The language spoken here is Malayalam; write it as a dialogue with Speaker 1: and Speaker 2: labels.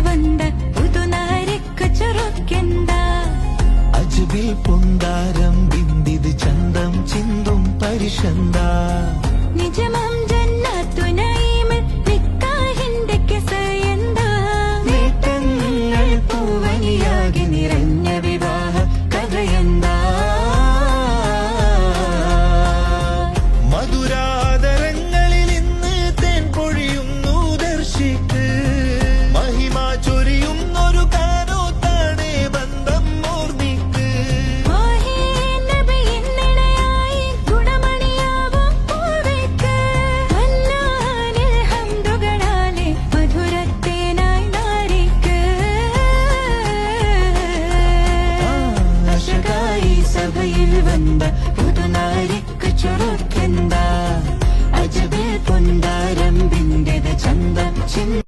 Speaker 1: വന്ന പുതുനാരിക്ക് ചുരുക്കെന്താ
Speaker 2: അജ്ബിൽ പൊന്താരം ബിന്ദിത് ചന്തം ചിന്തും പരിശന്താ
Speaker 1: നിജമം ജന്നത്തു നഈമിൽ നിക്കാഹിന്റെ കിസയെന്താ നേട്ടങ്ങൾ പൂവനിയാകി നിറഞ്ഞ വിവാഹ കഥയെന്താ
Speaker 2: മധുരാദരങ്ങളിൽ ഇന്ന് തേൻ പൊഴിയുന്നു ദർശിക്ക് മഹിമ ചൊരിയുന്നൊരു കാനോത്താണ് ബന്ധം ഓർമ്മിക്ക്
Speaker 1: നബിയിന്നിണയായി ഗുണമണിയാവും പൂവേക്ക് അല്ലാനിൽ ഹംദുകളാലെ മധുരത്തേനായി നാരിക്ക് അശകായി സഭയിൽ വന്ന പുതുനാരിക്ക് ചുരുക്കെന്താ അജ്ബിൽ പൊന്താരം ബിന്ദിത് ചന്തം